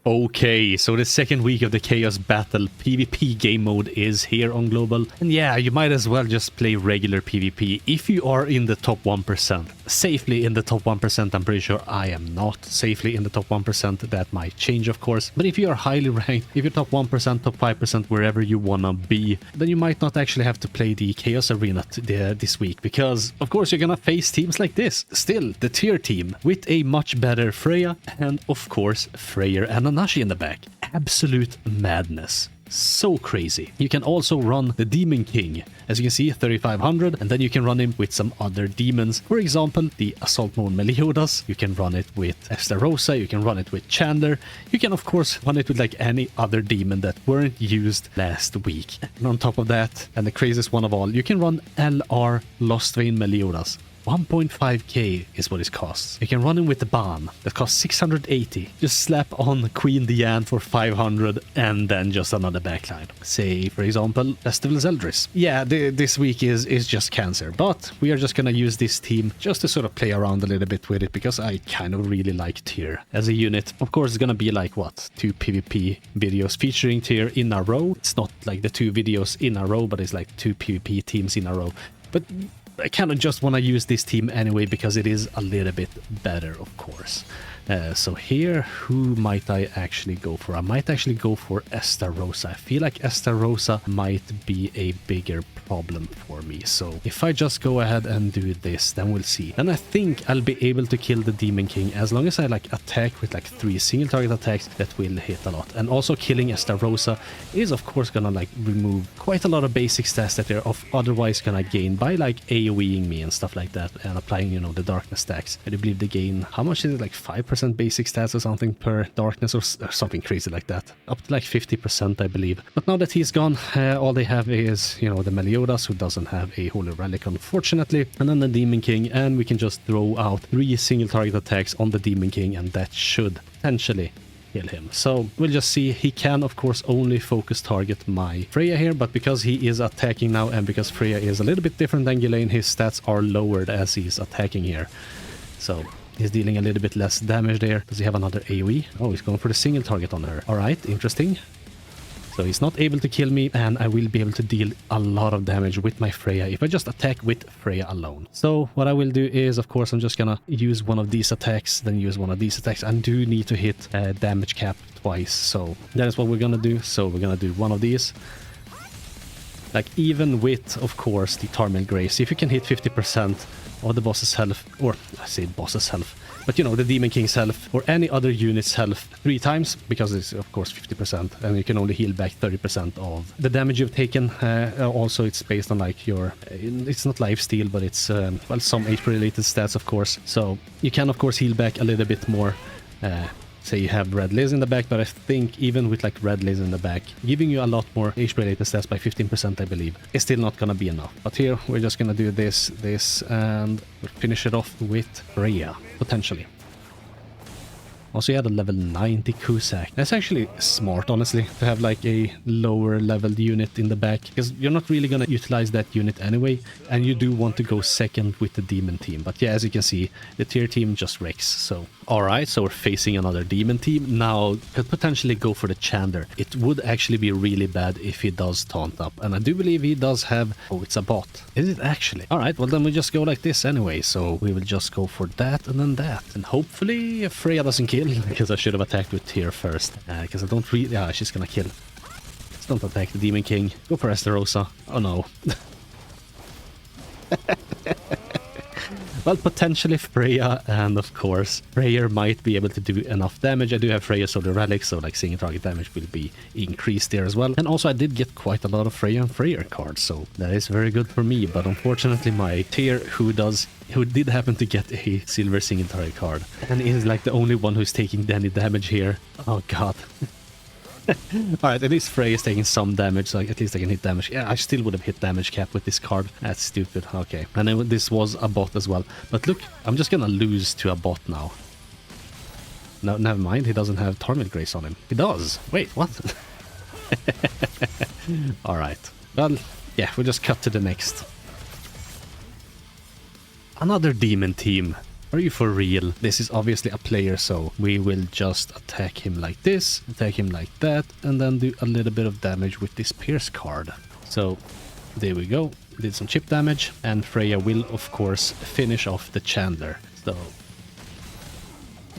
Okay, so the second week of the Chaos Battle PvP game mode is here on Global. And yeah, you might as well just play regular PvP if you are in the top 1%. Safely in the top 1%, I'm pretty sure I am not safely in the top 1%. That might change, of course. But if you are highly ranked, if you're top 1%, top 5%, wherever you wanna be, then you might not actually have to play the Chaos Arena this week. Because, of course, you're gonna face teams like this. Still, the Tyr team with a much better Freya and, of course, Freyr and Nashi in the back. Absolute madness. So crazy. You can also run the Demon King. As you can see, 3500, and then you can run him with some other demons. For example, the Assault Mode Meliodas. You can run it with Estarossa. You can run it with Chandler. You can, of course, run it with like any other demon that weren't used last week. And on top of that, and the craziest one of all, you can run LR Lost Vein Meliodas. 1.5k is what it costs. You can run him with the Ban that costs 680. Just slap on Queen Diane for 500 and then just another backline. Say, for example, Festival Zeldris. Yeah, this week is just cancer, but we are just gonna use this team just to sort of play around a little bit with it because I kind of really like Tyr as a unit. Of course, it's gonna be like, what, 2 PvP videos featuring Tyr in a row. It's not like the 2 videos in a row, but it's like 2 PvP teams in a row. But I kind of just want to use this team anyway because it is a little bit better, of course. So here, who might I actually go for? I might actually go for Estarossa. I feel like Estarossa might be a bigger problem for me. So if I just go ahead and do this, then we'll see. And I think I'll be able to kill the Demon King as long as I like attack with like 3 single target attacks that will hit a lot. And also killing Estarossa is of course gonna like remove quite a lot of basic stats that they're otherwise gonna gain by like AoEing me and stuff like that and applying, you know, the darkness stacks. I do believe they gain, how much is it, like 5% basic stats or something per darkness or something crazy like that. Up to like 50%, I believe. But now that he's gone, all they have is, you know, the Meliodas, who doesn't have a Holy Relic, unfortunately, and then the Demon King, and we can just throw out 3 single target attacks on the Demon King, and that should potentially kill him. So we'll just see. He can, of course, only focus target my Freya here, but because he is attacking now, and because Freya is a little bit different than Ghislaine, his stats are lowered as he's attacking here. So he's dealing a little bit less damage there. Does he have another AoE? Oh, he's going for the single target on her. All right, interesting. So he's not able to kill me, and I will be able to deal a lot of damage with my Freya if I just attack with Freya alone. So what I will do is, of course, I'm just gonna use one of these attacks, then use one of these attacks. I do need to hit damage cap twice, so that is what we're gonna do. So we're gonna do one of these. Like, even with, of course, the Torment Grace, if you can hit 50% of the boss's health, or I say boss's health, but you know, the Demon King's health, or any other unit's health 3 times, because it's of course 50%, and you can only heal back 30% of the damage you've taken. Also, it's based on like your, it's not lifesteal, but it's, well, some HP related stats, of course. So you can, of course, heal back a little bit more. Say you have Red Liz in the back, but I think even with like Red Liz in the back, giving you a lot more HP related stats by 15%, I believe, is still not gonna be enough. But here, we're just gonna do this, and we'll finish it off with Freya, potentially. Also, he had a level 90 Cusack. That's actually smart, honestly, to have like a lower leveled unit in the back, because you're not really gonna utilize that unit anyway, and you do want to go second with the Demon team. But yeah, as you can see, the Tyr team just wrecks. So alright, so we're facing another Demon team. Now, could potentially go for the Chandler. It would actually be really bad if he does taunt up, and I do believe he does have... Oh, it's a bot. Is it actually? Alright, well then we just go like this anyway, so we will just go for that and then that. And hopefully Freya doesn't kill, because I should have attacked with Tyr first, because I don't really... Yeah, she's gonna kill. Let's don't attack the Demon King. Go for Estarossa. Oh no. Well, potentially Freya, and of course, Freya might be able to do enough damage. I do have Freya's Holy Relic, so like single target damage will be increased there as well. And also I did get quite a lot of Freya and Freya cards, so that is very good for me. But unfortunately my Tyr, who did happen to get a silver single target card, and is like the only one who's taking any damage here. Oh god. Alright, at least Frey is taking some damage, so at least I can hit damage. Yeah, I still would have hit damage cap with this card. That's stupid. Okay. And then this was a bot as well. But look, I'm just gonna lose to a bot now. No, never mind. He doesn't have Torment Grace on him. He does. Wait, what? Alright. Well, yeah, we'll just cut to the next. Another Demon team. Are you for real? This is obviously a player, so we will just attack him like this, attack him like that, and then do a little bit of damage with this Pierce card. So there we go. Did some chip damage, and Freya will of course finish off the Chandler. So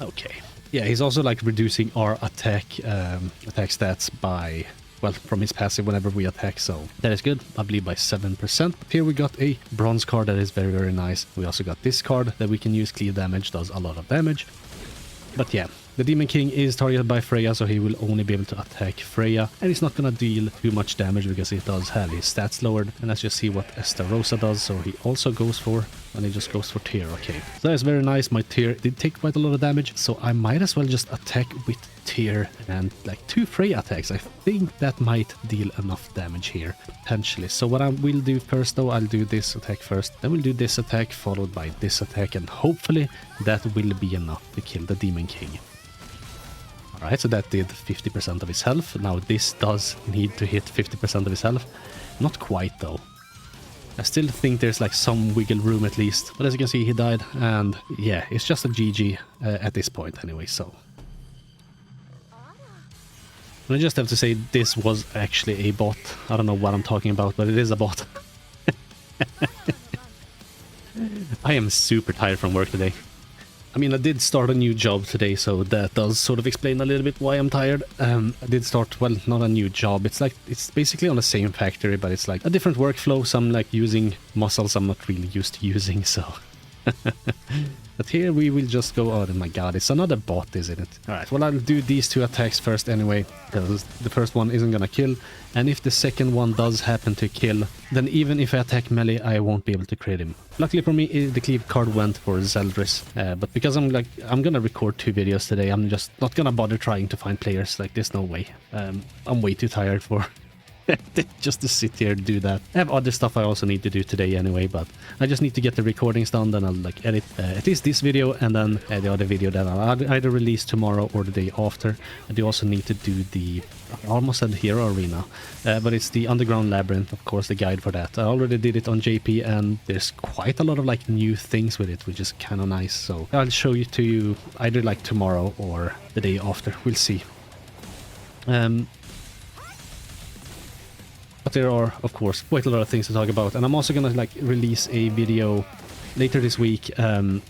okay. Yeah, he's also like reducing our attack stats by, well, from his passive whenever we attack, so that is good. I believe by 7%. Here we got a bronze card that is very, very nice. We also got this card that we can use. Clear damage, does a lot of damage. But yeah, the Demon King is targeted by Freya, so he will only be able to attack Freya, and he's not gonna deal too much damage because he does have his stats lowered. And let's just see what Estarossa does. So he also goes for, and he just goes for Tyr. Okay, so that's very nice. My Tyr did take quite a lot of damage, so I might as well just attack with Tyr and like 2 Freya attacks. I think that might deal enough damage here, potentially. So what I will do first though, I'll do this attack first, then we'll do this attack followed by this attack, and hopefully that will be enough to kill the Demon King. Alright, so that did 50% of his health. Now this does need to hit 50% of his health. Not quite though. I still think there's like some wiggle room at least. But as you can see, he died, and yeah, it's just a GG at this point anyway, so. I just have to say this was actually a bot. I don't know what I'm talking about, but it is a bot. I am super tired from work today. I mean, I did start a new job today, so that does sort of explain a little bit why I'm tired. I did start, well, not a new job. It's like, it's basically on the same factory, but it's like a different workflow. So I'm like using muscles I'm not really used to using, so. But here we will just go, oh my god, it's another bot, isn't it? Alright, well, I'll do these 2 attacks first anyway, because the first one isn't gonna kill, and if the second one does happen to kill, then even if I attack Meli, I won't be able to crit him. Luckily for me, the cleave card went for Zeldris, but because I'm gonna record 2 videos today, I'm just not gonna bother trying to find players. Like, there's no way. I'm way too tired for just to sit here and do that. I have other stuff I also need to do today anyway, but I just need to get the recordings done, then I'll like edit at least this video, and then the other video that I'll either release tomorrow or the day after. I do also need to do the, I almost said Hero Arena, but it's the Underground Labyrinth, of course, the guide for that. I already did it on JP, and there's quite a lot of like new things with it, which is kind of nice, so I'll show you to you either like tomorrow or the day after. We'll see. But there are, of course, quite a lot of things to talk about, and I'm also gonna like release a video later this week,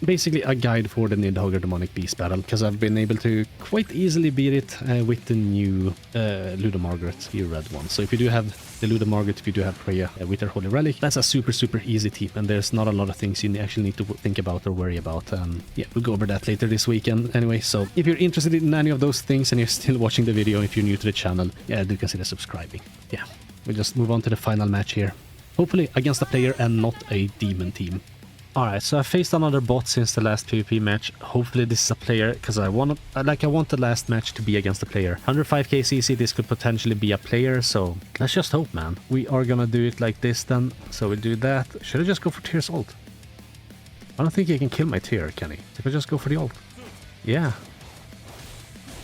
basically a guide for the Nidhogger Demonic Beast battle, because I've been able to quite easily beat it with the new Ludo Margaret, the red one. So if you do have the Ludo Margaret, if you do have Freya with her Holy Relic, that's a super, super easy team, and there's not a lot of things you actually need to think about or worry about. Yeah, we'll go over that later this weekend anyway. So if you're interested in any of those things and you're still watching the video, if you're new to the channel, yeah, do consider subscribing. Yeah. We'll just move on to the final match here. Hopefully against a player and not a demon team. Alright, so I faced another bot since the last PvP match. Hopefully this is a player, because I want the last match to be against a player. 105k CC, this could potentially be a player, so let's just hope, man. We are gonna do it like this then. So we'll do that. Should I just go for Tyr's ult? I don't think he can kill my Tyr, can he? If I just go for the ult. Yeah.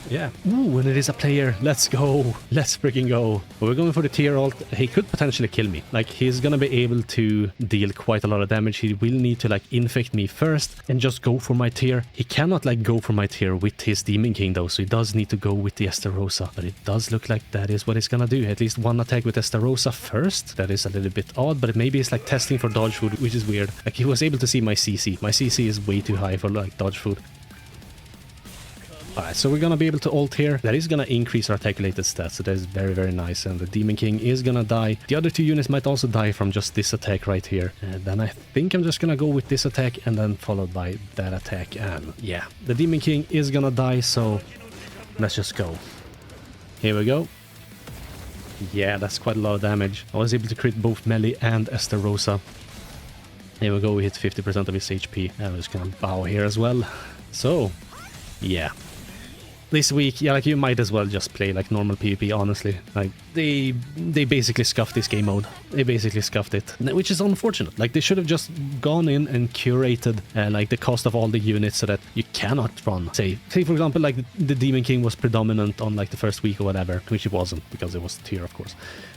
Yeah. Ooh, and it is a player. Let's go. Let's freaking go. But we're going for the Tyr ult. He could potentially kill me. Like, he's gonna be able to deal quite a lot of damage. He will need to, like, infect me first and just go for my Tyr. He cannot, like, go for my Tyr with his Demon King, though, so he does need to go with the Estarossa. But it does look like that is what he's gonna do. At least one attack with Estarossa first. That is a little bit odd, but maybe it's, like, testing for dodge food, which is weird. Like, he was able to see my CC. My CC is way too high for, like, dodge food. Alright, so we're gonna be able to ult here. That is gonna increase our attack-related stats, so that is very, very nice. And the Demon King is gonna die. The other 2 units might also die from just this attack right here. And then I think I'm just gonna go with this attack and then followed by that attack. And yeah, the Demon King is gonna die, so let's just go. Here we go. Yeah, that's quite a lot of damage. I was able to crit both Meli and Estarossa. Here we go, we hit 50% of his HP. And we're just gonna bow here as well. So, yeah. this week, yeah, like you might as well just play like normal PvP, honestly. Like they basically scuffed this game mode. They basically scuffed it, which is unfortunate. Like they should have just gone in and curated like the cost of all the units so that you cannot run. Say for example, like the Demon King was predominant on like the first week or whatever, which it wasn't because it was Tyr, of course.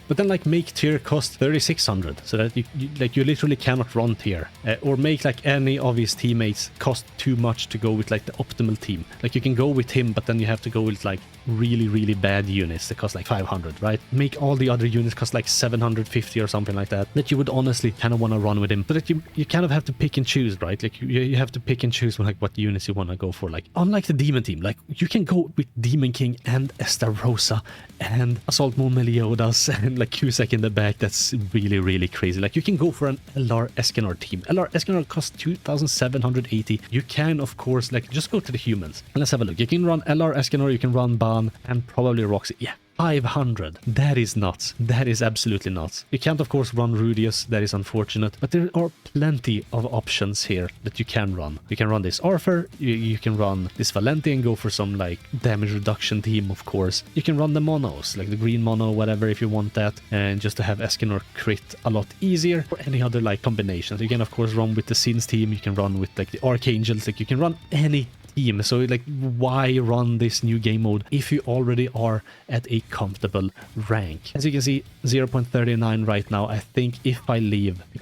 But then like make Tyr cost 3600 so that you literally cannot run Tyr, or make like any of his teammates cost too much to go with like the optimal team. Like you can go with him, but then you have to go with like really bad units that cost like 500, right? Make all the other units cost like 750 or something like that, that you would honestly kind of want to run with him, but that you kind of have to pick and choose, right? Like you have to pick and choose like what units you want to go for. Like unlike the Demon Team, like you can go with Demon King and Estarossa and Assault Moon Meliodas and like Cusack in the back. That's really crazy. Like you can go for an LR Escanor team. LR Escanor costs 2780. You can of course like just go to the humans and let's have a look. You can run LR Escanor, you can run Ban and probably Roxy. Yeah, 500. That is nuts. That is absolutely nuts. You can't of course run Rudius. That is unfortunate, but there are plenty of options here that you can run. You can run this Arthur, you can run this Valenti and go for some like damage reduction team, of course. You can run the monos, like the green mono, whatever, if you want that, and just to have Escanor crit a lot easier, or any other like combinations. You can of course run with the Sins team, you can run with like the Archangels, like you can run any team. So like why run this new game mode if you already are at a comfortable rank? As you can see, 0.39 right now. I think if I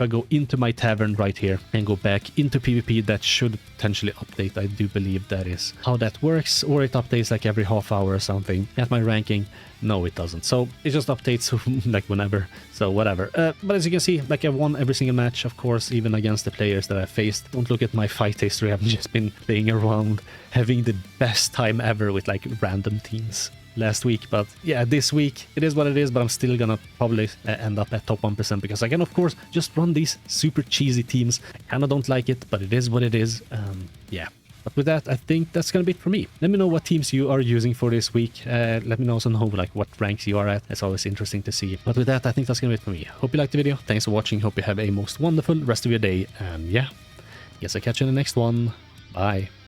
go into my tavern right here and go back into PvP, that should potentially update. I do believe that is how that works, or it updates like every half hour or something. At my ranking, no, it doesn't. So it just updates like whenever. So whatever. But as you can see, like I won every single match, of course, even against the players that I faced. Don't look at my fight history. I've just been playing around, having the best time ever with like random teams last week. But yeah, this week it is what it is, but I'm still gonna probably end up at top 1% because I can of course just run these super cheesy teams. I kinda don't like it, but it is what it is. Yeah. But with that, I think that's gonna be it for me. Let me know what teams you are using for this week. Let me also know like what ranks you are at. It's always interesting to see. But with that, I think that's gonna be it for me. Hope you liked the video. Thanks for watching. Hope you have a most wonderful rest of your day. And yeah, guess I'll catch you in the next one. Bye.